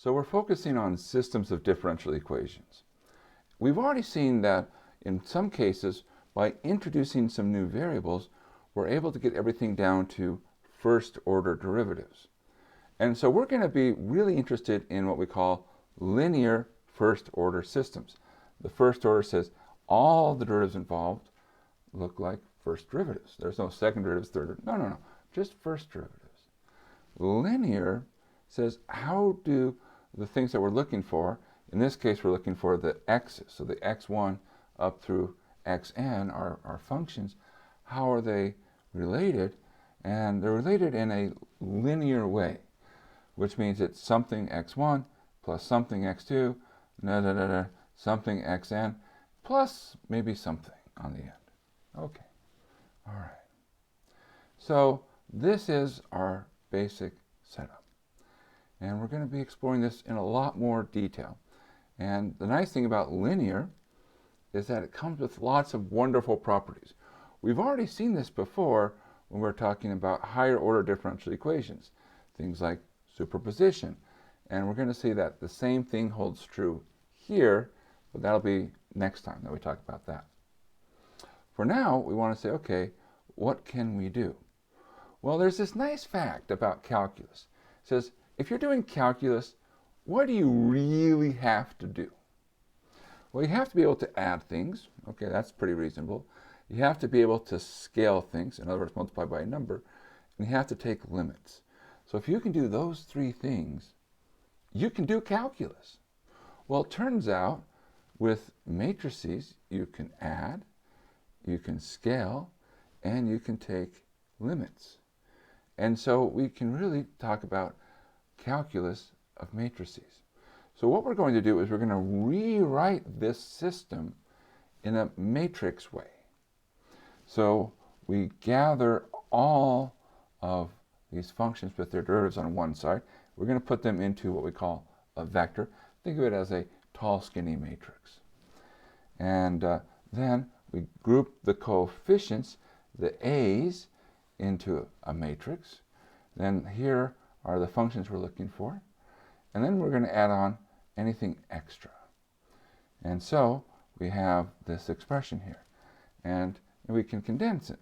So we're focusing on systems of differential equations. We've already seen that in some cases, by introducing some new variables, we're able to get everything down to first order derivatives. And so we're going to be really interested in what we call linear first order systems. The first order says all the derivatives involved look like first derivatives. There's no second derivatives, third, no, just first derivatives. Linear says how do the things that we're looking for, in this case we're looking for the x's, so the x1 up through xn are functions, how are they related? And they're related in a linear way, which means it's something x1 plus something x2, something xn, plus maybe something on the end. Okay, all right. So this is our basic setup. And we're going to be exploring this in a lot more detail. And the nice thing about linear is that it comes with lots of wonderful properties. We've already seen this before when we're talking about higher order differential equations, things like superposition. And we're going to see that the same thing holds true here, but that'll be next time that we talk about that. For now, we want to say, okay, what can we do? Well, there's this nice fact about calculus. It says, if you're doing calculus, what do you really have to do? Well, you have to be able to add things. Okay, that's pretty reasonable. You have to be able to scale things, in other words, multiply by a number, and you have to take limits. So if you can do those three things, you can do calculus. Well, it turns out with matrices, you can add, you can scale, and you can take limits. And so we can really talk about calculus of matrices. So what we're going to do is we're going to rewrite this system in a matrix way. So we gather all of these functions with their derivatives on one side. We're going to put them into what we call a vector. Think of it as a tall, skinny matrix. And then we group the coefficients, the a's, into a matrix. Then here are the functions we're looking for. And then we're going to add on anything extra. And so we have this expression here. And we can condense it.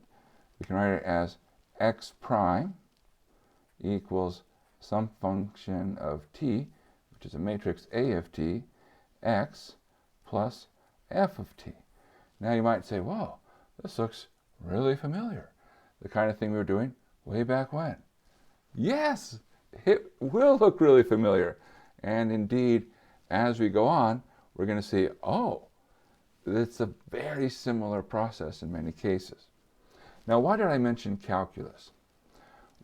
We can write it as x prime equals some function of t, which is a matrix A of t, x plus f of t. Now you might say, whoa, this looks really familiar. The kind of thing we were doing way back when. Yes, it will look really familiar. And indeed, as we go on, we're going to see, oh, it's a very similar process in many cases. Now, why did I mention calculus?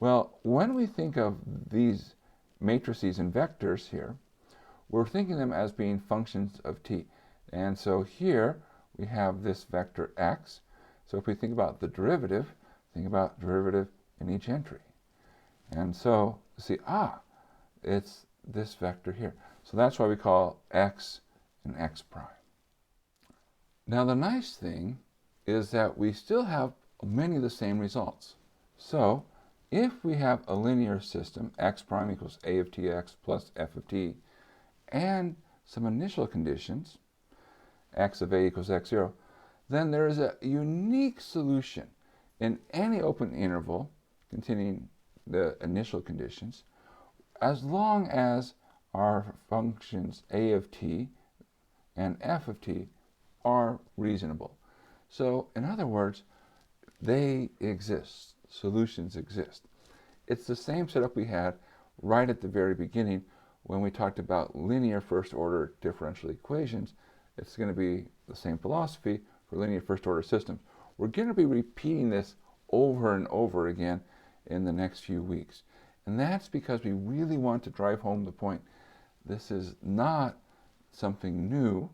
Well, when we think of these matrices and vectors here, we're thinking of them as being functions of t. And so here we have this vector x. So if we think about the derivative, think about derivative in each entry. And so, see, it's this vector here. So that's why we call x and x prime. Now the nice thing is that we still have many of the same results. So if we have a linear system, x prime equals a of tx plus f of t, and some initial conditions, x of a equals x0, then there is a unique solution in any open interval containing the initial conditions, as long as our functions a of t and f of t are reasonable. So in other words, they exist. Solutions exist. It's the same setup we had right at the very beginning when we talked about linear first order differential equations. It's going to be the same philosophy for linear first order systems. We're going to be repeating this over and over again in the next few weeks. And that's because we really want to drive home the point. This is not something new.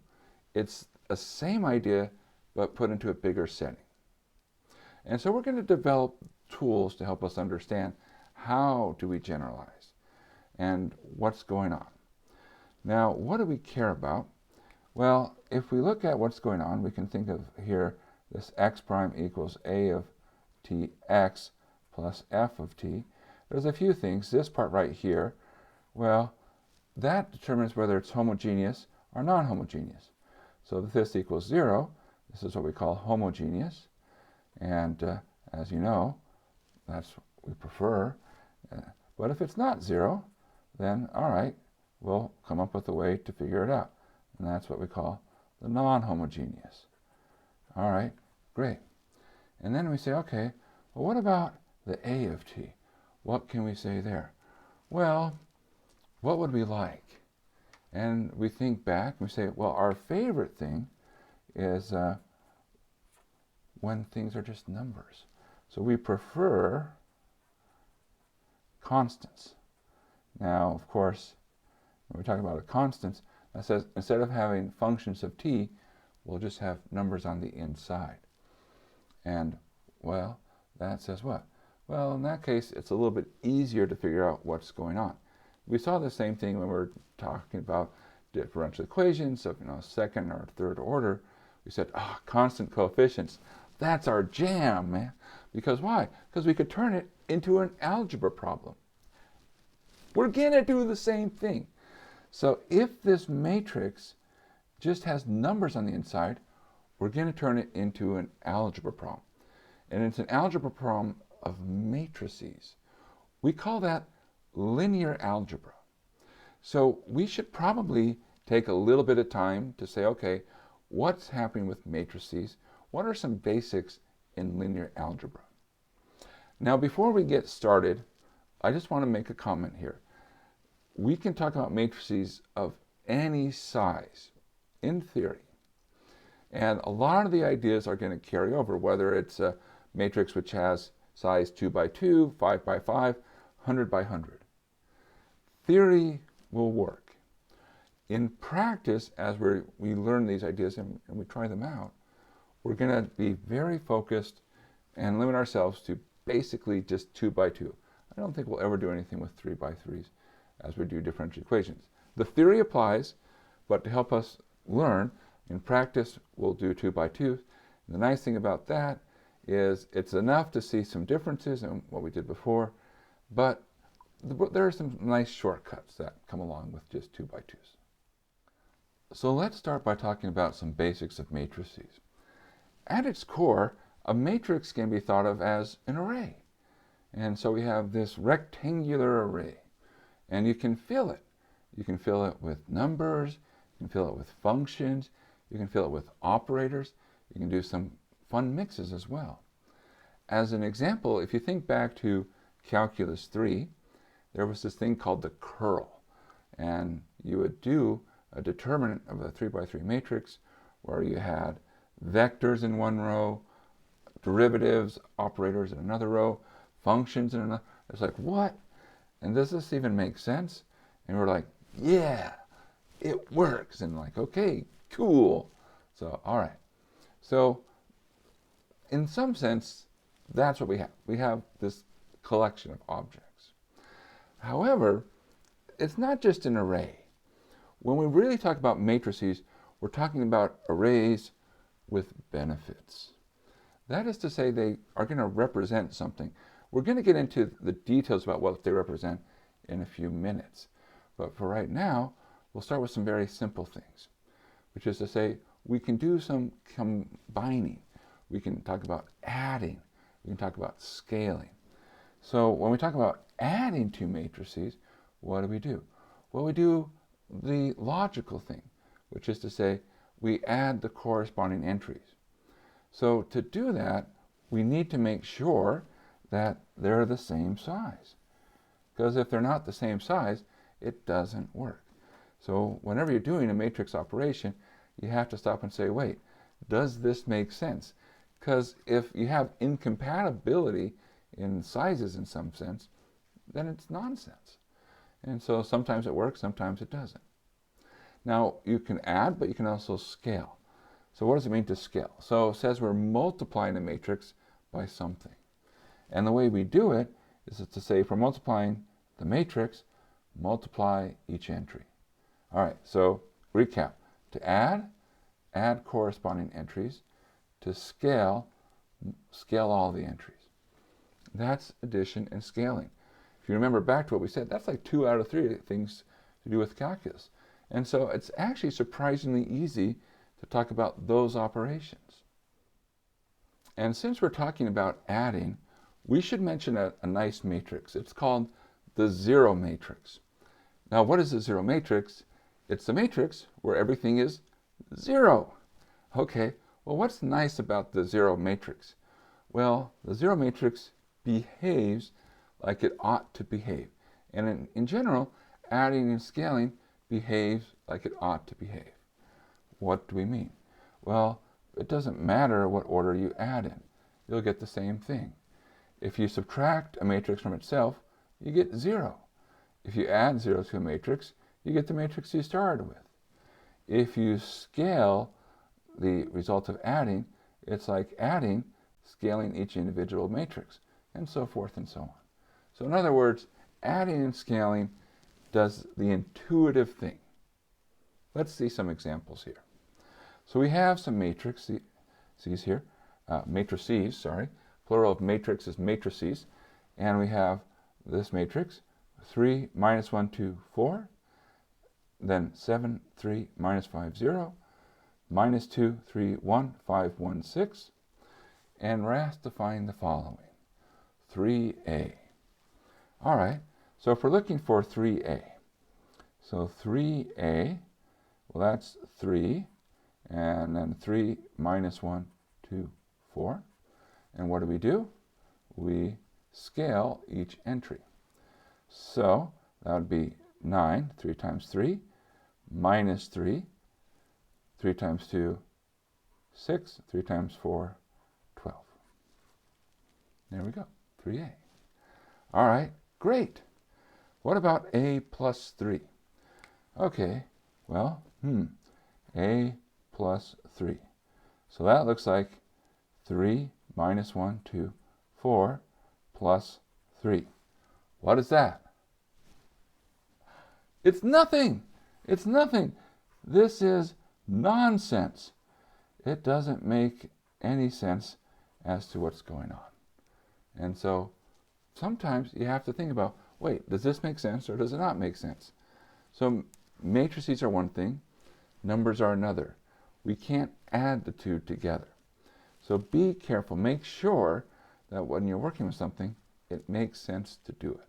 It's the same idea, but put into a bigger setting. And so we're going to develop tools to help us understand how do we generalize and what's going on. Now, what do we care about? Well, if we look at what's going on, we can think of here this x prime equals a of tx plus f of t. There's a few things. This part right here, well, that determines whether it's homogeneous or non-homogeneous. So if this equals 0, this is what we call homogeneous. And as you know, that's what we prefer. But if it's not 0, then all right, we'll come up with a way to figure it out. And that's what we call the non-homogeneous. All right, great. And then we say, okay, well, what about the A of t? What can we say there? Well, what would we like? And we think back, and we say, well, our favorite thing is when things are just numbers. So we prefer constants. Now, of course, when we talk about a constants, that says instead of having functions of t, we'll just have numbers on the inside. And, well, that says what? Well, in that case, it's a little bit easier to figure out what's going on. We saw the same thing when we were talking about differential equations of second or third order. We said, constant coefficients. That's our jam, man. Because why? Because we could turn it into an algebra problem. We're going to do the same thing. So if this matrix just has numbers on the inside, we're going to turn it into an algebra problem. And it's an algebra problem of matrices. We call that linear algebra. So we should probably take a little bit of time to say, okay, what's happening with matrices? What are some basics in linear algebra? Now, before we get started, I just want to make a comment here. We can talk about matrices of any size, in theory. And a lot of the ideas are going to carry over, whether it's a matrix which has size 2 by 2, 5 by 5, 100 by 100. Theory will work. In practice, as we learn these ideas and we try them out, we're going to be very focused and limit ourselves to basically just 2 by 2. I don't think we'll ever do anything with 3 by 3s as we do differential equations. The theory applies, but to help us learn, in practice, we'll do 2 by 2s. The nice thing about that is it's enough to see some differences in what we did before, but there are some nice shortcuts that come along with just 2 by 2s. So let's start by talking about some basics of matrices. At its core, a matrix can be thought of as an array. And so we have this rectangular array, and you can fill it. You can fill it with numbers, you can fill it with functions, you can fill it with operators, you can do some fun mixes as well. As an example, if you think back to Calculus 3, there was this thing called the curl, and you would do a determinant of a 3 by 3 matrix where you had vectors in one row, derivatives, operators in another row, functions in another. It's like, what? And does this even make sense? And we're like, yeah, it works. And like, okay, cool. So, all right. So, in some sense, that's what we have. We have this collection of objects. However, it's not just an array. When we really talk about matrices, we're talking about arrays with benefits. That is to say, they are going to represent something. We're going to get into the details about what they represent in a few minutes. But for right now, we'll start with some very simple things, which is to say, we can do some combining. We can talk about adding. We can talk about scaling. So when we talk about adding two matrices, what do? Well, we do the logical thing, which is to say, we add the corresponding entries. So to do that, we need to make sure that they're the same size. Because if they're not the same size, it doesn't work. So whenever you're doing a matrix operation, you have to stop and say, wait, does this make sense? Because if you have incompatibility in sizes in some sense, then it's nonsense. And so sometimes it works, sometimes it doesn't. Now, you can add, but you can also scale. So what does it mean to scale? So it says we're multiplying a matrix by something. And the way we do it is to say, if we're multiplying the matrix, multiply each entry. All right, so recap. To add corresponding entries. To scale all the entries. That's addition and scaling. If you remember back to what we said, that's like 2 out of 3 things to do with calculus. And so it's actually surprisingly easy to talk about those operations. And since we're talking about adding, we should mention a nice matrix. It's called the zero matrix. Now, what is the zero matrix? It's the matrix where everything is zero. Okay, well, what's nice about the zero matrix? Well, the zero matrix behaves like it ought to behave. And in general, adding and scaling behaves like it ought to behave. What do we mean? Well, it doesn't matter what order you add in. You'll get the same thing. If you subtract a matrix from itself, you get 0. If you add 0 to a matrix, you get the matrix you started with. If you scale the result of adding, it's like adding, scaling each individual matrix, and so forth and so on. So in other words, adding and scaling does the intuitive thing. Let's see some examples here. So we have some matrices here, plural of matrix is matrices, and we have this matrix, 3, minus 1, 2, 4, then 7, 3, minus 5, 0, minus 2, 3, 1, 5, 1, 6, and we're asked to find the following, 3a. All right, so if we're looking for 3a, so 3a, well, that's 3, and then 3 minus 1, 2, 4. And what do? We scale each entry. So that would be 9, 3 times 3, minus 3, 3 times 2, 6, 3 times 4, 12. There we go, 3a. All right, great. What about a plus 3? Okay, well, a plus 3. So that looks like 3 minus 1, 2, 4 plus 3. What is that? It's nothing. It's nothing. This is nonsense. It doesn't make any sense as to what's going on. And so sometimes you have to think about, wait, does this make sense or does it not make sense? So matrices are one thing, numbers are another. We can't add the two together. So be careful. Make sure that when you're working with something, it makes sense to do it.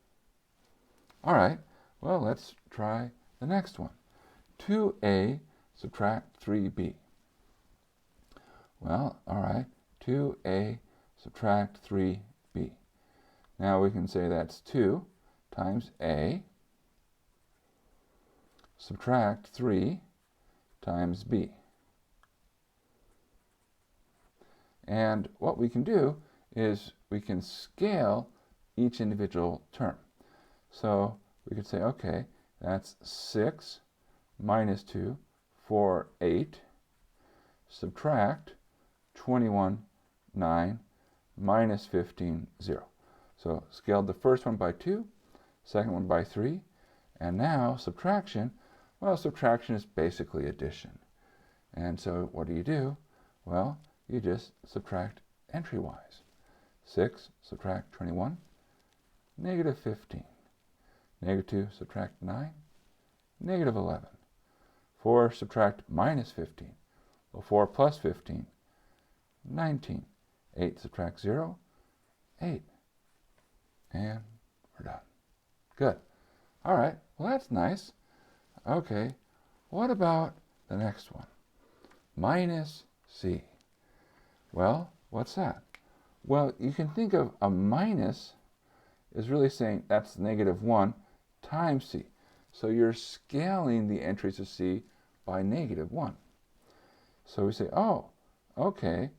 All right, well, let's try the next one. 2a subtract 3b. Well, all right, 2a subtract 3b. Now we can say that's 2 times a subtract 3 times b. And what we can do is we can scale each individual term. So we could say, okay, that's 6 minus 2, 4, 8, subtract 21, 9, minus 15, 0. So scaled the first one by 2, second one by 3, and now subtraction, well, subtraction is basically addition. And so what do? Well, you just subtract entry-wise. 6 subtract 21, negative 15. Negative 2 subtract 9, negative 11. 4 subtract minus 15. Well, 4 plus 15, 19. 8 subtract 0, 8. And we're done. Good. All right, well, that's nice. Okay, what about the next one? Minus c. Well, what's that? Well, you can think of a minus is really saying that's negative 1 times c. So you're scaling the entries of c by negative 1. So we say, oh, okay,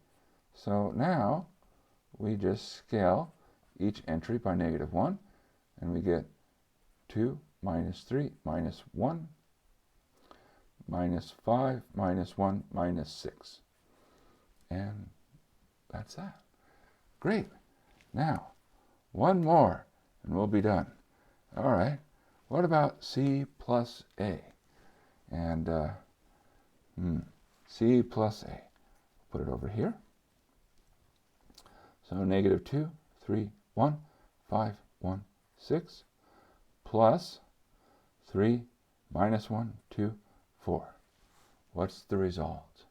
so now we just scale each entry by negative 1, and we get 2 minus 3 minus 1 minus 5 minus 1 minus 6. And that's that. Great. Now, one more, and we'll be done. All right. What about c plus a? And c plus a. Put it over here. So negative 2, 3, 1, 5, 1, 6, plus 3, minus 1, 2, 4. What's the result?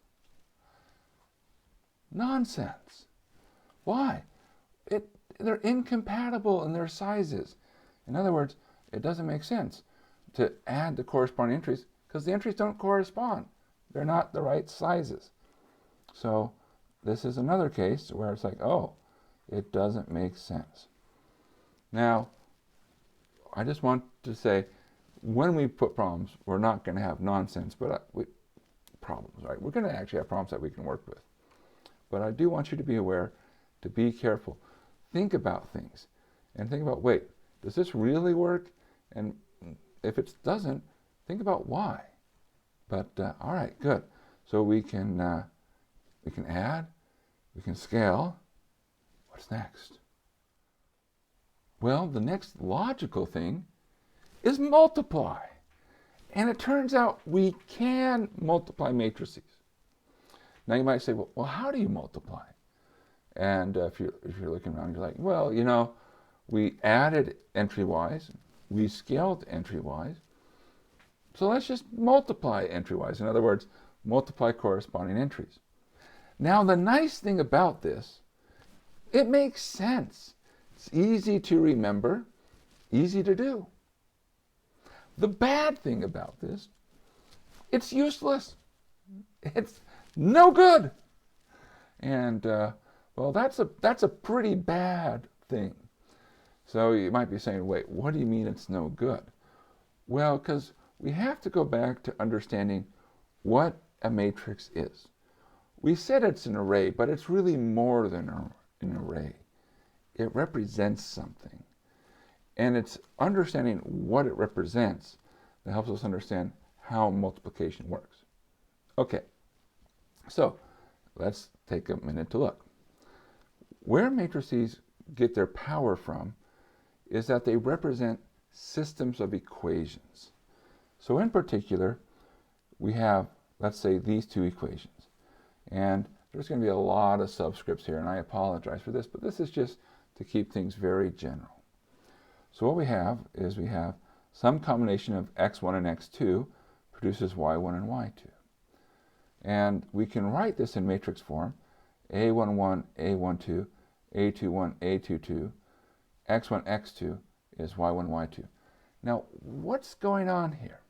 Nonsense. Why? They're incompatible in their sizes. In other words, it doesn't make sense to add the corresponding entries because the entries don't correspond. They're not the right sizes. So this is another case where it's like, oh, it doesn't make sense. Now, I just want to say, when we put problems, we're not going to have nonsense, but problems, right? We're going to actually have problems that we can work with. But I do want you to be aware, to be careful. Think about things and think about, wait, does this really work? And if it doesn't, think about why. But all right, good. So we can add, we can scale. What's next? Well, the next logical thing is multiply. And it turns out we can multiply matrices. Now you might say, well, how do you multiply? And if you're looking around, you're like, well, you know, we added entry-wise, we scaled entry-wise, so let's just multiply entry-wise. In other words, multiply corresponding entries. Now the nice thing about this, it makes sense. It's easy to remember, easy to do. The bad thing about this, it's useless. It's no good. And well, that's a pretty bad thing. So you might be saying, wait, what do you mean it's no good? Well, because we have to go back to understanding what a matrix is. We said it's an array, but it's really more than an array. It represents something. And it's understanding what it represents that helps us understand how multiplication works. Okay, so let's take a minute to look. Where matrices get their power from is that they represent systems of equations. So in particular, we have, let's say, these two equations. And there's going to be a lot of subscripts here, and I apologize for this, but this is just to keep things very general. So what we have is we have some combination of x1 and x2 produces y1 and y2. And we can write this in matrix form, a11, a12, a21, a22, x1, x2 is y1, y2. Now, what's going on here?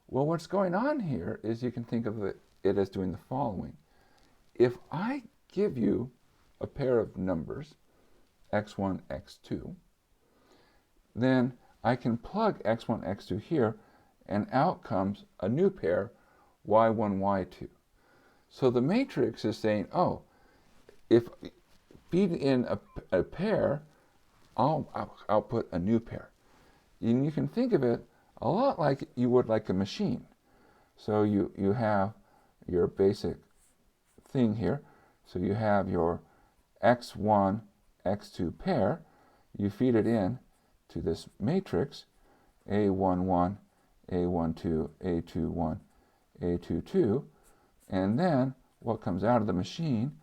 Well, what's going on here is you can think of it as doing the following. If I give you a pair of numbers, x1, x2, then I can plug x1, x2 here, and out comes a new pair, y1, y2. So the matrix is saying, oh, if feed in a pair, I'll output a new pair. And you can think of it a lot like you would like a machine. So you have your basic thing here. So you have your x1, x2 pair. You feed it in to this matrix, a11, a12, a21, a22, and then what comes out of the machine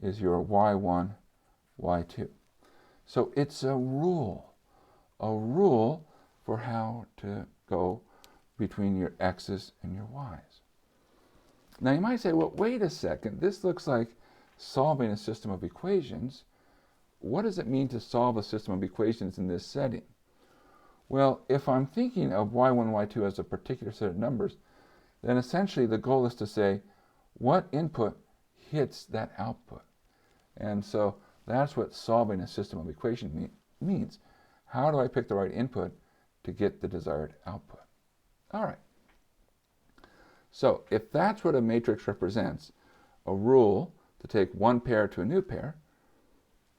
is your y1, y2. So it's a rule for how to go between your x's and your y's. Now you might say, well, wait a second, this looks like solving a system of equations. What does it mean to solve a system of equations in this setting? Well, if I'm thinking of y1, y2 as a particular set of numbers, then essentially the goal is to say, what input hits that output? And so that's what solving a system of equations means. How do I pick the right input to get the desired output? All right. So if that's what a matrix represents, a rule to take one pair to a new pair,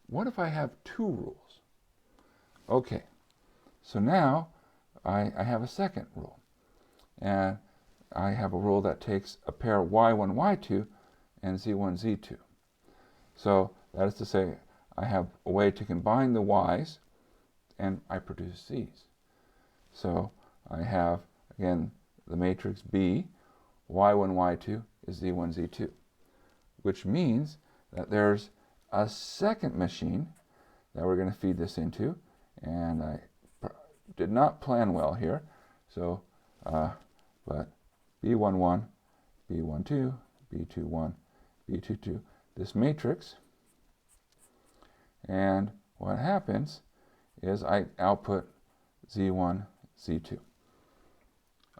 what if I have two rules? Okay, so now I have a second rule. And I have a rule that takes a pair y1, y2 and z1, z2. So that is to say, I have a way to combine the y's and I produce z's. So I have, again, the matrix B, y1, y2 is z1, z2, which means that there's a second machine that we're going to feed this into, and I did not plan well here, so but B11, B12, B21, B22, this matrix. And what happens is I output Z1, Z2.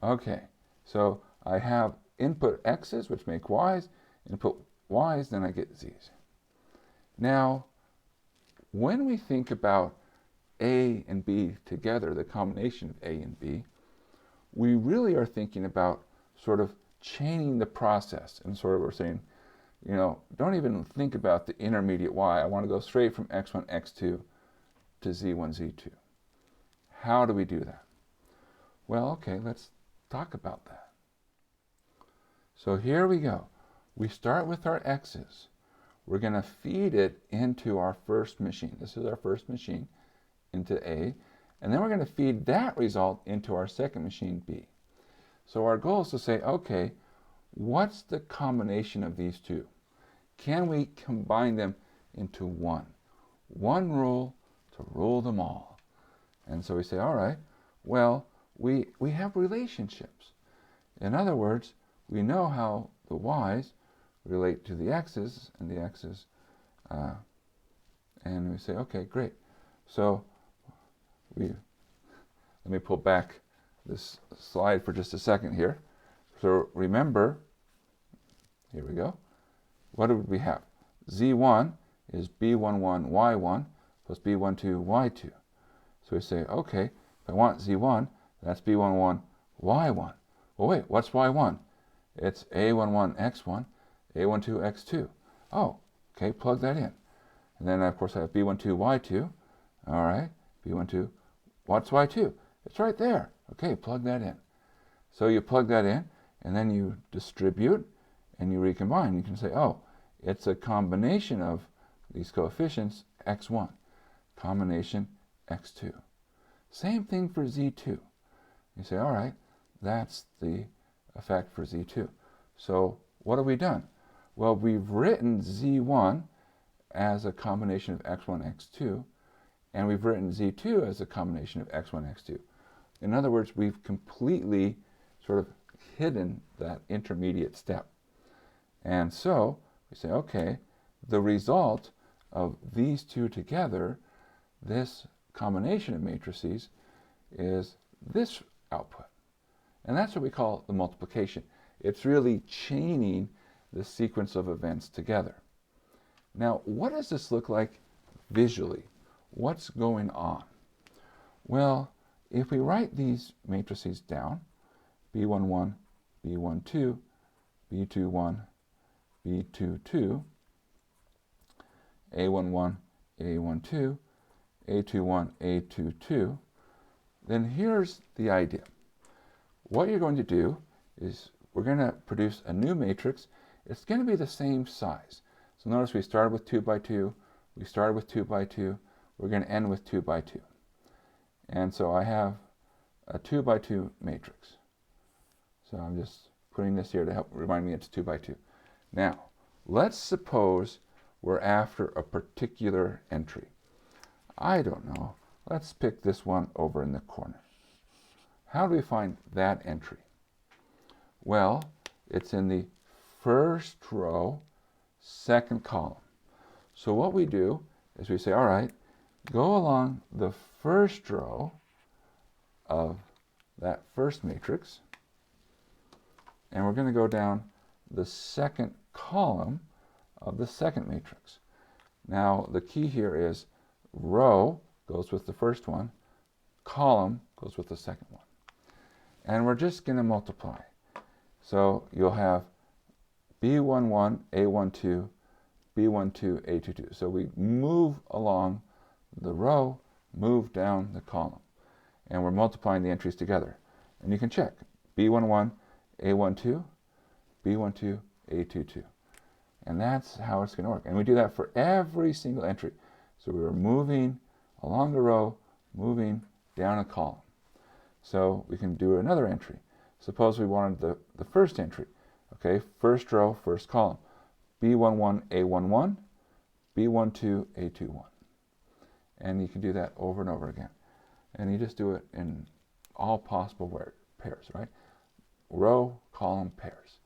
Okay, so I have input X's, which make Y's, input Y's, then I get Z's. Now, when we think about A and B together, the combination of A and B, we really are thinking about sort of chaining the process, and sort of we're saying, you know, don't even think about the intermediate Y. I want to go straight from X1, X2 to Z1, Z2. How do we do that? Well, okay, let's talk about that. So here we go. We start with our X's. We're going to feed it into our first machine. This is our first machine, into A. And then we're going to feed that result into our second machine, B. So our goal is to say, okay, what's the combination of these two? Can we combine them into one? One rule to rule them all. And so we say, all right, well, we have relationships. In other words, we know how the Y's relate to the X's and the X's. And we say, okay, great. So let me pull back this slide for just a second here. So remember, here we go. What do we have? Z1 is B11 Y1 plus B12 Y2. So we say, okay, if I want Z1, that's B11 Y1. Well, wait, what's Y1? It's A11 X1, A12 X2. Oh, okay, plug that in. And then, of course, I have B12 Y2. All right, B12. What's Y2? It's right there. Okay, plug that in. So you plug that in, and then you distribute, and you recombine. You can say, oh, it's a combination of these coefficients, X1, combination X2. Same thing for Z2. You say, all right, that's the effect for Z2. So what have we done? Well, we've written Z1 as a combination of X1, X2, and we've written Z2 as a combination of X1, X2. In other words, we've completely sort of hidden that intermediate step. And so we say, okay, the result of these two together, this combination of matrices, is this output. And that's what we call the multiplication. It's really chaining the sequence of events together. Now, what does this look like visually? What's going on? Well, if we write these matrices down, B11, B12, B21, B22, A11, A12, A21, A22, then here's the idea. What you're going to do is we're going to produce a new matrix. It's going to be the same size. So notice we started with 2 by 2, we started with 2 by 2, we're going to end with 2 by 2. And so I have a 2 by 2 matrix. So I'm just putting this here to help remind me it's 2 by 2. Now, let's suppose we're after a particular entry. I don't know. Let's pick this one over in the corner. How do we find that entry? Well, it's in the first row, second column. So what we do is we say, all right, go along the first row of that first matrix, and we're going to go down the second column of the second matrix. Now, the key here is row goes with the first one, column goes with the second one. And we're just going to multiply. So you'll have B11, A12, B12, A22. So we move along the row, move down the column. And we're multiplying the entries together. And you can check B11, A12, B12, A22. And that's how it's going to work. And we do that for every single entry. So we were moving along the row, moving down a column. So we can do another entry. Suppose we wanted the first entry. Okay, first row, first column. B11, A11, B12, A21. And you can do that over and over again. And you just do it in all possible pairs, right? Row, column, pairs.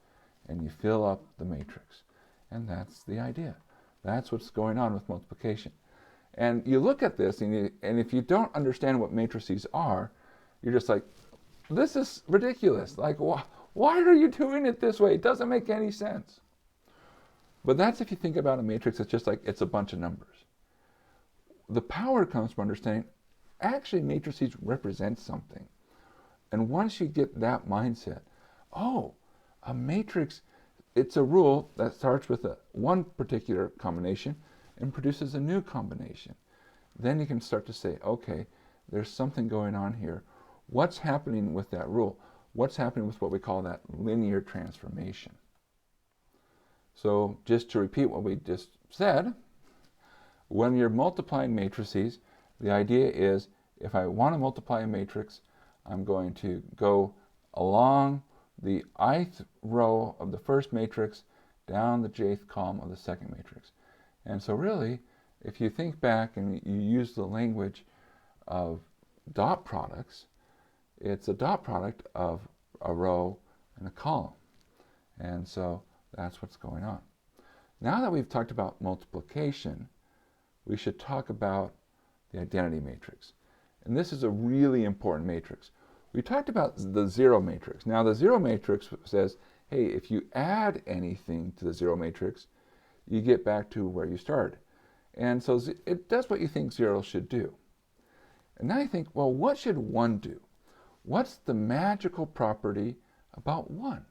And you fill up the matrix. And that's the idea. That's what's going on with multiplication. And you look at this, and if you don't understand what matrices are, you're just like, this is ridiculous. Like, why are you doing it this way? It doesn't make any sense. But that's if you think about a matrix, it's just like it's a bunch of numbers. The power comes from understanding, actually matrices represent something. And once you get that mindset, oh, a matrix, it's a rule that starts with one particular combination and produces a new combination. Then you can start to say, okay, there's something going on here. What's happening with that rule? What's happening with what we call that linear transformation? So just to repeat what we just said, when you're multiplying matrices, the idea is if I want to multiply a matrix, I'm going to go along the ith row of the first matrix down the jth column of the second matrix. And so really, if you think back and you use the language of dot products, it's a dot product of a row and a column. And so that's what's going on. Now that we've talked about multiplication, we should talk about the identity matrix. And this is a really important matrix. We talked about the zero matrix. Now the zero matrix says, hey, if you add anything to the zero matrix, you get back to where you started. And so it does what you think zero should do. And now you think, well, what should 1 do? What's the magical property about 1?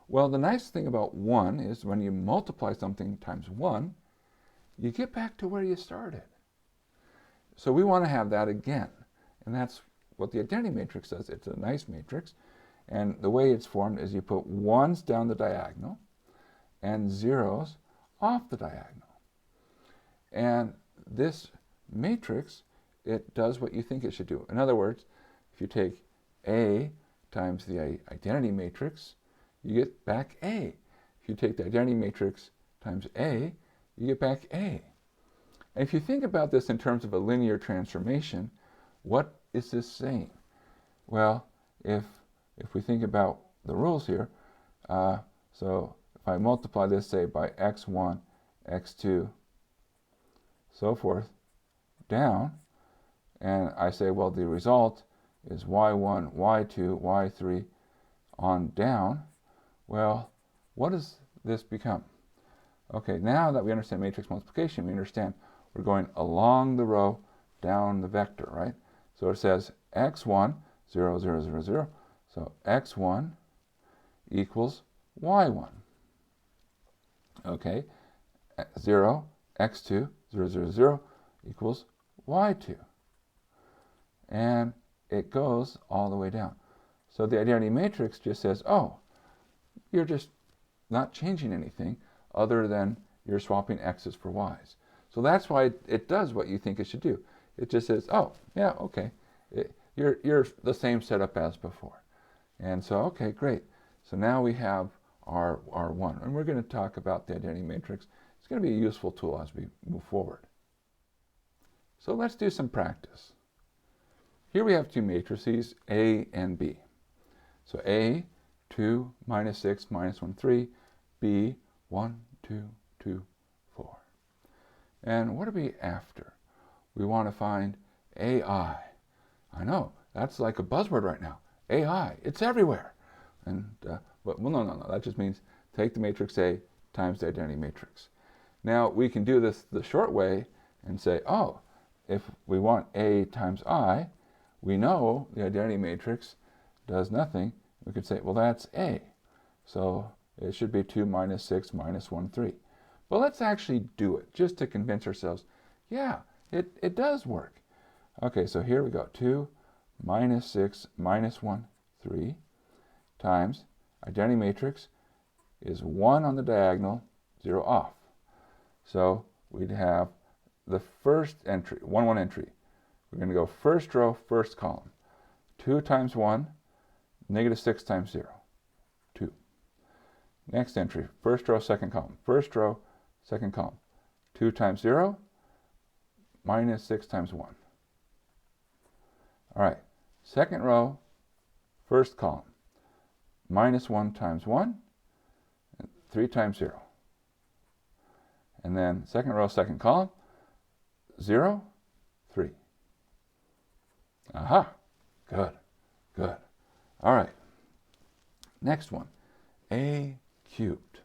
Well, the nice thing about 1 is when you multiply something times 1, you get back to where you started. So we want to have that again. And that's what the identity matrix does. It's a nice matrix. And the way it's formed is you put 1s down the diagonal and 0s off the diagonal. And this matrix, it does what you think it should do. In other words, if you take A times the identity matrix, you get back A. If you take the identity matrix times A, you get back A. And if you think about this in terms of a linear transformation, what is this saying? Well, if we think about the rules here, so if I multiply this, say, by x1, x2, so forth, down, and I say, well, the result is y1, y2, y3 on down, well, what does this become? Okay, now that we understand matrix multiplication, we understand we're going along the row, down the vector, right? So it says x1, 0, 0, 0, 0. So x1 equals y1. Okay, 0, x2, 0, 0, 0 equals y2. And it goes all the way down. So the identity matrix just says, oh, you're just not changing anything other than you're swapping x's for y's. So that's why it does what you think it should do. It just says, oh, yeah, okay, you're the same setup as before. And so, okay, great. So now we have our 1. And we're going to talk about the identity matrix. It's going to be a useful tool as we move forward. So let's do some practice. Here we have two matrices, A and B. So A, 2, minus 6, minus 1, 3. B, 1, 2, 2, 4. And what are we after? We want to find AI. I know, that's like a buzzword right now. AI, it's everywhere. And but well, no. That just means take the matrix A times the identity matrix. Now we can do this the short way and say, oh, if we want A times I, we know the identity matrix does nothing. We could say, well, that's A. So it should be 2 minus 6 minus 1, 3. But let's actually do it just to convince ourselves, yeah, it does work. Okay, so here we go. 2 minus 6 minus 1, 3 times identity matrix is 1 on the diagonal, 0 off. So we'd have the first entry, 1, 1 entry. We're going to go first row, first column. 2 times 1, negative 6 times 0, 2. Next entry, first row, second column. First row, second column. 2 times 0, minus 6 times 1. All right, second row, first column. Minus 1 times 1, and 3 times 0. And then second row, second column, 0, 3. Aha! Good, good. All right. Next one, a cubed.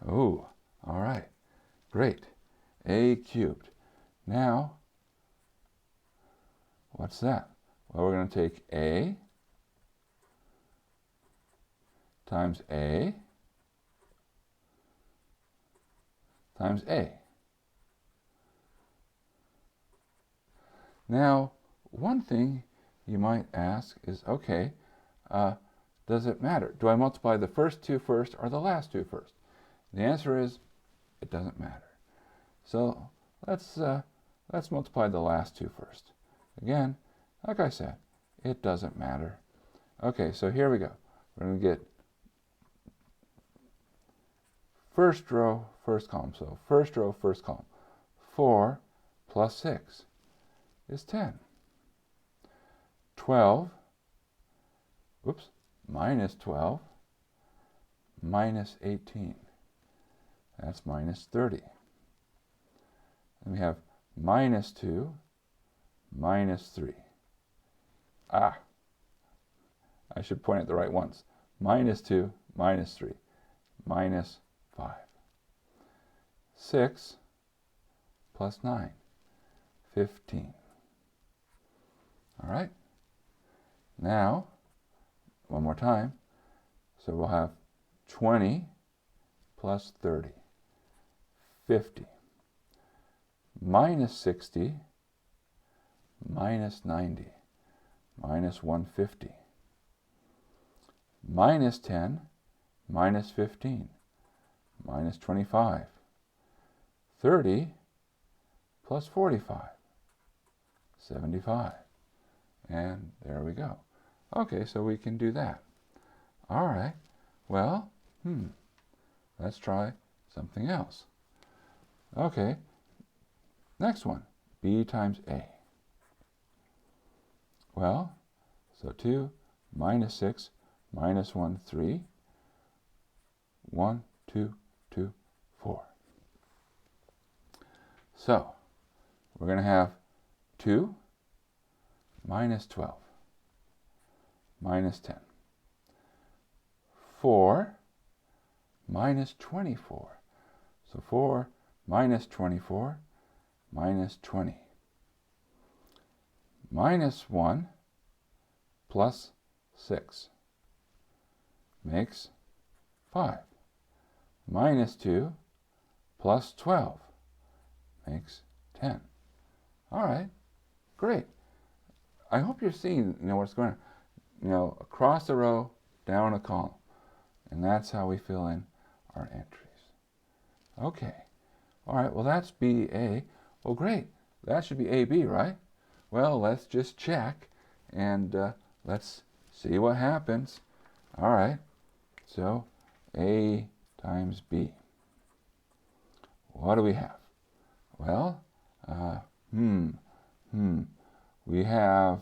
Oh, all right. Great. A cubed. Now, what's that? Well, we're going to take a times a times a. Now, one thing you might ask is, okay, does it matter? Do I multiply the first two first or the last two first? The answer is, it doesn't matter. So let's multiply the last two first. Again, like I said, it doesn't matter. Okay, so here we go. We're going to get first row, first column. So first row, first column. 4 plus 6 is 10. 12, oops, minus 12, minus 18. That's minus 30. And we have minus 2, minus 3. Ah, I should point at the right ones. Minus 2, minus 3, minus 5. 6 plus 9, 15. All right. Now, one more time. So we'll have 20 plus 30, 50. Minus 60, minus 90, minus 150. Minus 10, minus 15, minus 25. 30 plus 45, 75. And there we go. Okay, so we can do that. All right. Well, let's try something else. Okay. Next one, b times a. Well, so 2 minus 6 minus 1, 3. 1, 2, 2, 4. So, we're going to have 2 minus 12 minus 10. 4 minus 24. So 4 minus 24 minus 20. Minus 1 plus 6 makes 5. Minus 2 plus 12 makes 10. All right, great. I hope you're seeing, what's going on. Across the row, down a column. And that's how we fill in our entries. Okay. All right, well, that's BA. Well, great. That should be AB, right? Well, let's just check, and let's see what happens. All right. So, A times B. What do we have? Well, we have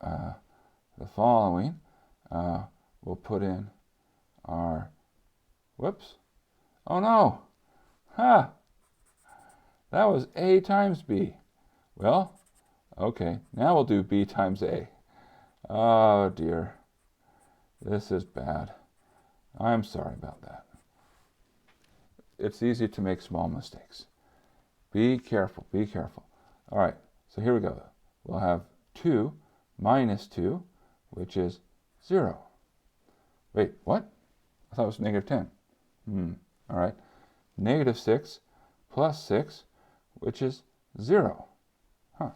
the following. We'll put in our, whoops. Oh no! Ha! That was A times B. Well, okay, now we'll do B times A. Oh dear. This is bad. I'm sorry about that. It's easy to make small mistakes. Be careful, be careful. All right, so here we go. We'll have 2 minus 2, which is 0. Wait, what? I thought it was negative 10. All right. Negative 6 plus 6, which is 0. Huh.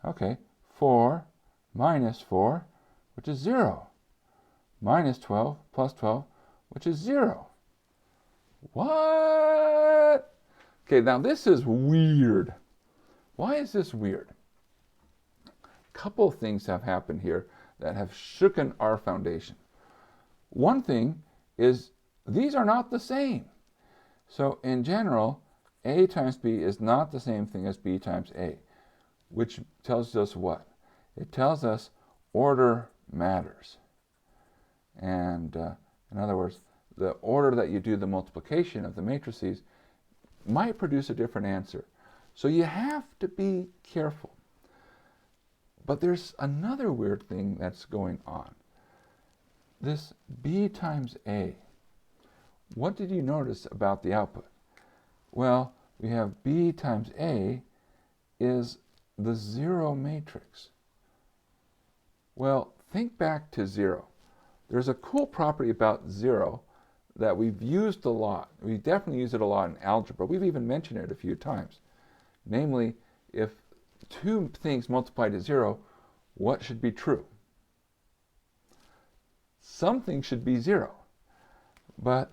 Okay. 4 minus 4, which is 0. Minus 12 plus 12, which is 0. What? Okay, now this is weird. Why is this weird? A couple of things have happened here that have shooken our foundation. One thing is these are not the same. So in general, A times B is not the same thing as B times A, which tells us what? It tells us order matters. And in other words, the order that you do the multiplication of the matrices might produce a different answer. So you have to be careful. But there's another weird thing that's going on. This b times a. What did you notice about the output? Well, we have b times a is the zero matrix. Well, think back to zero. There's a cool property about zero that we've used a lot. We definitely use it a lot in algebra. We've even mentioned it a few times. Namely, if two things multiply to zero, what should be true? Something should be zero. But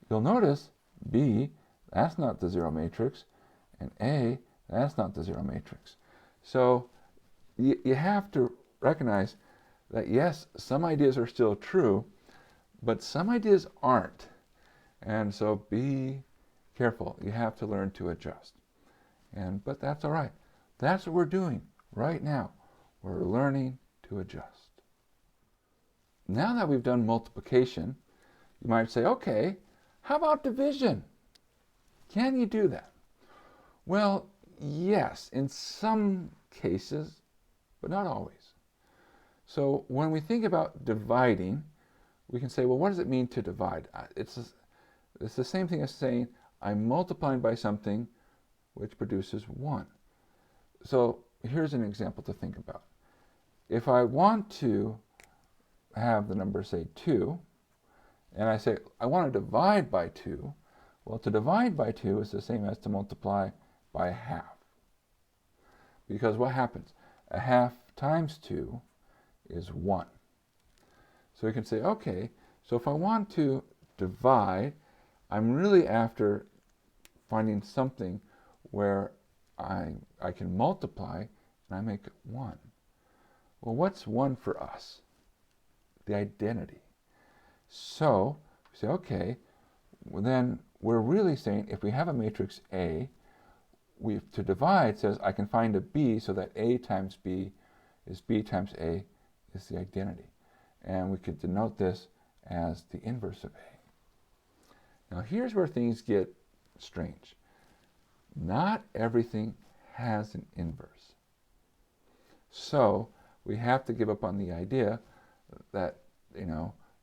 you'll notice b, that's not the zero matrix, and a, that's not the zero matrix. So you have to recognize that yes, some ideas are still true, but some ideas aren't. And so be careful. You have to learn to adjust. But that's all right. That's what we're doing right now. We're learning to adjust. Now that we've done multiplication, you might say, okay, how about division? Can you do that? Well, yes, in some cases, but not always. So when we think about dividing, we can say, well, what does it mean to divide? It's the same thing as saying, I'm multiplying by something which produces 1. So here's an example to think about. If I want to have the number, say, 2, and I say, I want to divide by 2, well, to divide by 2 is the same as to multiply by a half. Because what happens? A half times 2 is 1. So we can say, okay, so if I want to divide, I'm really after finding something where I can multiply and I make it 1. Well, what's 1 for us? The identity. So we say, okay, well, then we're really saying if we have a matrix A, to divide says I can find a B so that A times B is B times A is the identity. And we could denote this as the inverse of A. Now here's where things get strange. Not everything has an inverse. So we have to give up on the idea that,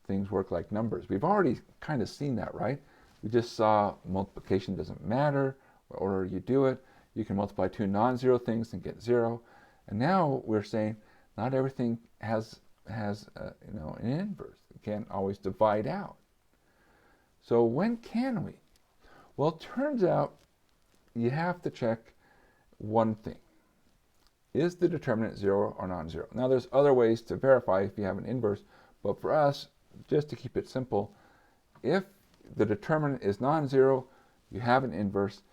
things work like numbers. We've already kind of seen that, right? We just saw multiplication doesn't matter what order you do it. You can multiply two non-zero things and get 0. And now we're saying not everything has an inverse. It can't always divide out. So when can we? Well, it turns out you have to check one thing. Is the determinant 0 or non-zero? Now there's other ways to verify if you have an inverse, but for us, just to keep it simple, if the determinant is non-zero, you have an inverse.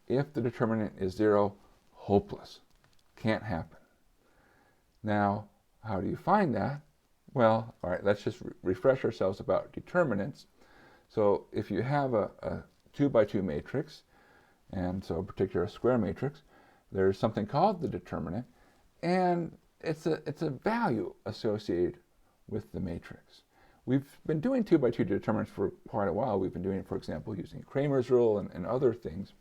If the determinant is 0, hopeless. Can't happen. Now, how do you find that? Well, all right, let's just refresh ourselves about determinants. So if you have a 2 by 2 matrix, and so in particular a square matrix, there's something called the determinant, and it's a value associated with the matrix. We've been doing 2 by 2 determinants for quite a while. We've been doing it, for example, using Cramer's rule and other things.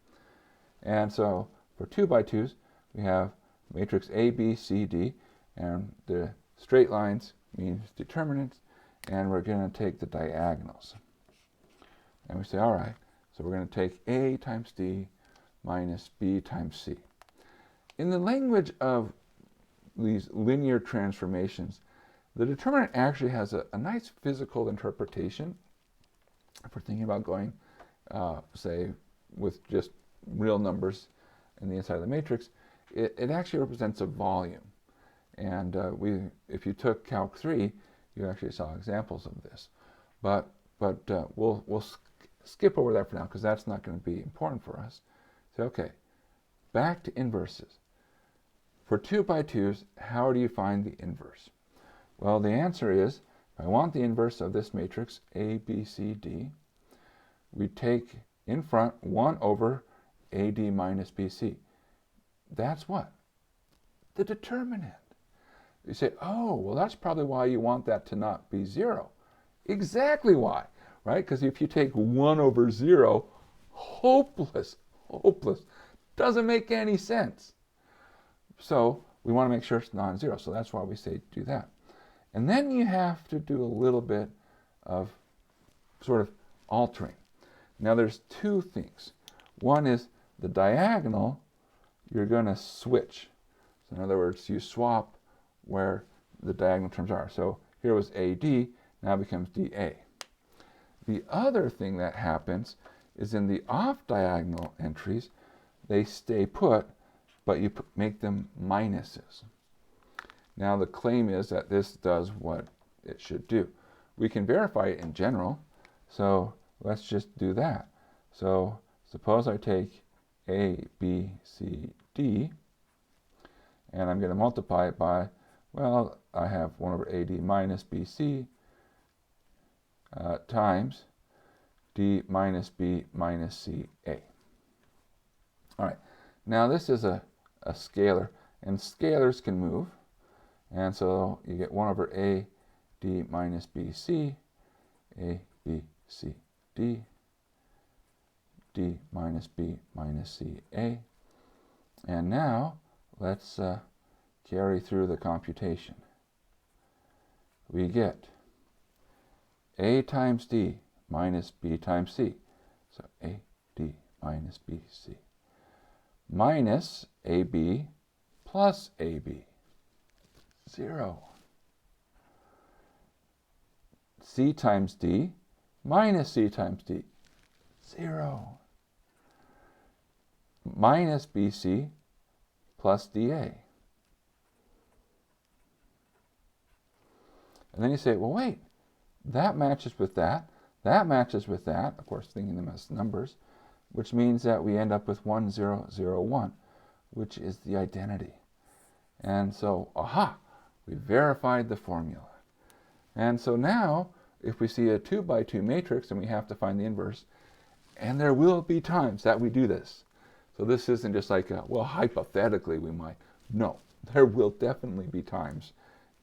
And so for 2 by 2s, we have matrix A, B, C, D, and the straight lines means determinants, and we're going to take the diagonals. And we say, all right, so we're going to take A times D minus B times C. In the language of these linear transformations, the determinant actually has a nice physical interpretation. If we're thinking about going, say, with just real numbers in the inside of the matrix, it actually represents a volume. And if you took Calc 3, you actually saw examples of this. But we'll skip over that for now because that's not going to be important for us. So, okay, back to inverses. For 2 by 2s, how do you find the inverse? Well, the answer is, if I want the inverse of this matrix, A, B, C, D, we take in front 1 over AD minus BC. That's what? The determinant. You say, oh, well, that's probably why you want that to not be 0. Exactly why, right? Because if you take 1 over 0, hopeless, hopeless. Doesn't make any sense. So we want to make sure it's non-zero. So that's why we say do that. And then you have to do a little bit of sort of altering. Now there's two things. One is the diagonal, you're going to switch. So in other words, you swap where the diagonal terms are. So here was AD, now it becomes DA. The other thing that happens is in the off-diagonal entries, they stay put, but you make them minuses. Now the claim is that this does what it should do. We can verify it in general, so let's just do that. So suppose I take A, B, C, D, and I'm going to multiply it by, well, I have 1 over AD minus BC times D minus B minus CA. All right, now this is a scalar, and scalars can move, and so you get 1 over A D minus BC, A, B, C, D, D minus B minus CA. And now let's carry through the computation. We get A times D minus B times C. So AD minus BC minus AB plus AB. 0. C times D minus C times D. 0. Minus BC plus DA. And then you say, well, wait, that matches with that matches with that, of course, thinking them as numbers, which means that we end up with 1, 0, 0, 1, which is the identity. And so, aha, we verified the formula. And so now, if we see a 2 by 2 matrix and we have to find the inverse, and there will be times that we do this. So this isn't just like, well, hypothetically we might. No, there will definitely be times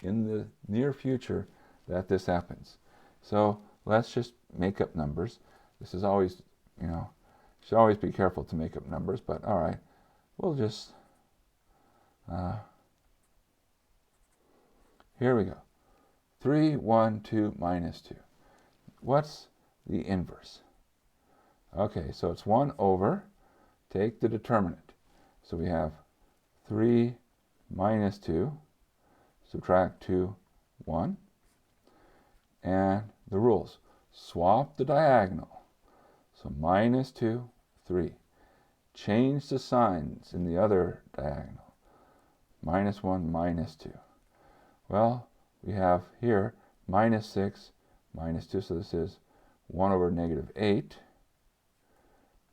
in the near future that this happens. So let's just make up numbers. This is always, you should always be careful to make up numbers, but all right, we'll just, here we go. 3, 1, 2, minus 2. What's the inverse? Okay, so it's 1 over, take the determinant. So we have 3 minus 2, subtract 2, 1. And the rules, swap the diagonal. So minus 2, 3. Change the signs in the other diagonal. Minus 1, minus 2. Well, we have here minus 6, minus 2, so this is 1 over negative 8.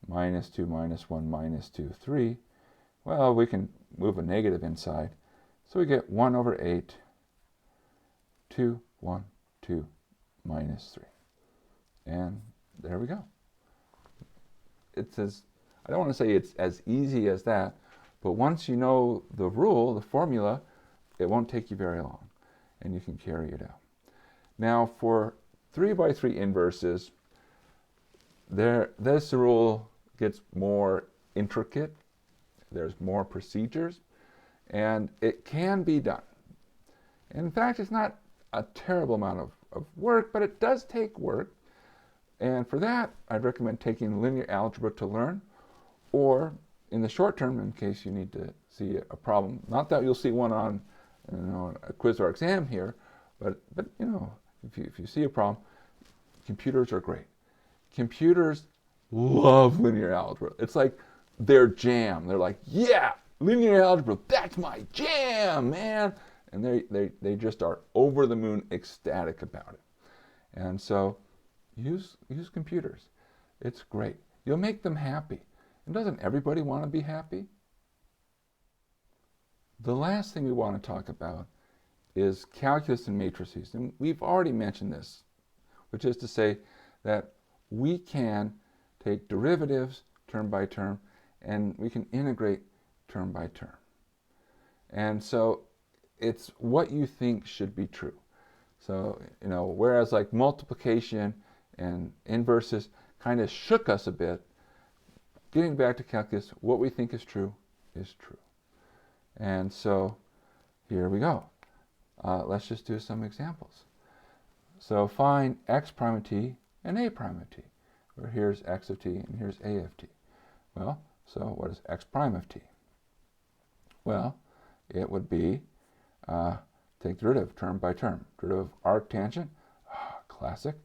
Minus 2, minus 1, minus 2, 3. Well, we can move a negative inside. So we get 1 over 8, 2, 1, 2, minus 3. And there we go. It's as, I don't want to say it's as easy as that, but once you know the rule, the formula, it won't take you very long, and you can carry it out. Now for 3 by 3 inverses, this rule gets more intricate. There's more procedures, and it can be done. In fact, it's not a terrible amount of work, but it does take work. And for that, I'd recommend taking linear algebra to learn, or in the short term, in case you need to see a problem. Not that you'll see one on a quiz or exam here, but if you see a problem, computers are great. Computers love linear algebra. It's like their jam. They're like, yeah, linear algebra, that's my jam, man. And they just are over the moon ecstatic about it. And so use computers. It's great. You'll make them happy. And doesn't everybody want to be happy? The last thing we want to talk about is calculus and matrices. And we've already mentioned this, which is to say that we can take derivatives term by term, and we can integrate term by term. And so it's what you think should be true. So, whereas like multiplication and inverses kind of shook us a bit, getting back to calculus, what we think is true is true. And so here we go. Let's just do some examples. So find x prime of t and a prime of t. Where here's x of t and here's a of t. Well, so what is x prime of t? Well, it would be, take the derivative term by term. Derivative of arctangent, classic,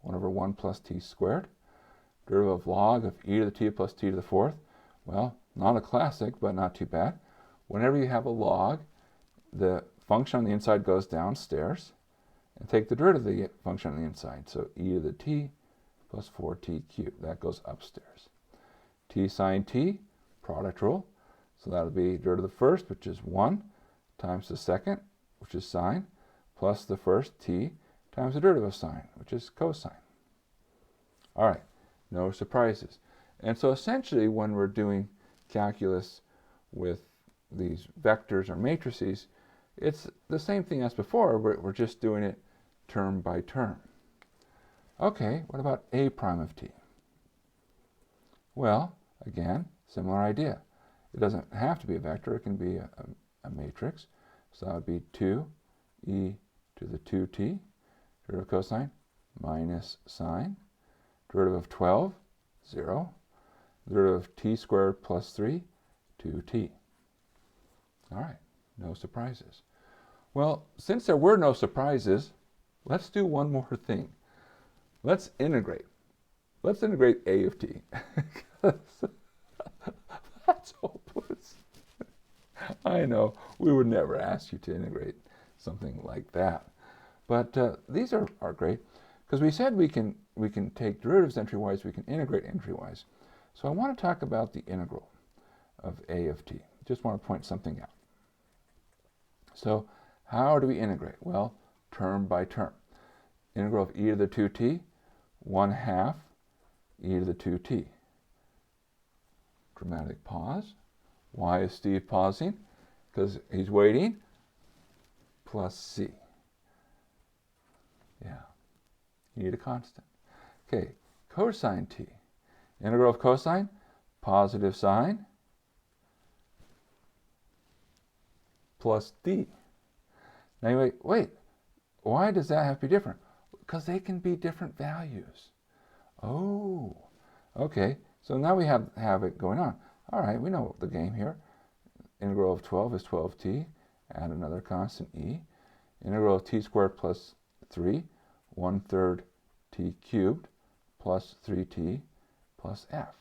1 over 1 plus t squared. Derivative of log of e to the t plus t to the fourth. Well, not a classic, but not too bad. Whenever you have a log, the function on the inside goes downstairs, and take the derivative of the function on the inside. So e to the t plus 4t cubed. That goes upstairs. T sine t, product rule. So that would be derivative of the first, which is 1, times the second, which is sine, plus the first t times the derivative of sine, which is cosine. All right, no surprises. And so essentially when we're doing calculus with these vectors or matrices, it's the same thing as before, but we're just doing it term by term. Okay, what about a prime of t? Well, again, similar idea. It doesn't have to be a vector, it can be a matrix. So that would be 2e to the 2t, derivative of cosine, minus sine, derivative of 12, 0, derivative of t squared plus 3, 2t. All right, no surprises. Well, since there were no surprises, let's do one more thing. Let's integrate. Let's integrate a of t. That's hopeless. I know, we would never ask you to integrate something like that. But these are great, because we said we can take derivatives entry-wise, we can integrate entry-wise. So I want to talk about the integral of a of t. Just want to point something out. So how do we integrate? Well, term by term. Integral of e to the 2t, 1/2 e to the 2t. Dramatic pause. Why is Steve pausing? Because he's waiting. Plus c. Yeah. You need a constant. Okay, cosine t. Integral of cosine, positive sine, plus d. Now wait, why does that have to be different? Because they can be different values. Oh, okay. So now we have it going on. All right, we know the game here. Integral of 12 is 12t. Add another constant e. Integral of t squared plus 3, 1/3 t cubed plus 3t plus f.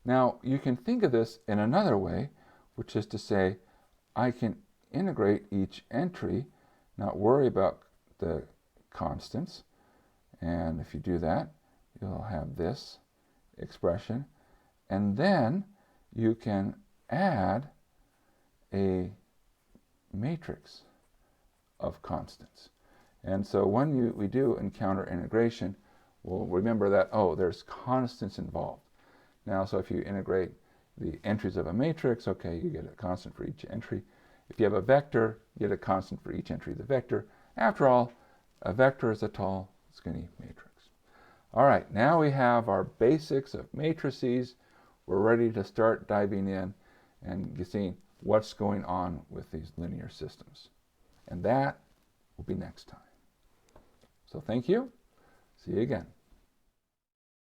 Now, you can think of this in another way, which is to say, I can integrate each entry, not worry about the constants. And if you do that, you'll have this expression. And then you can add a matrix of constants. And so when we do encounter integration, we'll remember that, oh, there's constants involved. Now, so if you integrate the entries of a matrix, okay, you get a constant for each entry. If you have a vector, you get a constant for each entry of the vector. After all, a vector is a tall, skinny matrix. All right, now we have our basics of matrices. We're ready to start diving in and seeing what's going on with these linear systems. And that will be next time. So thank you. See you again.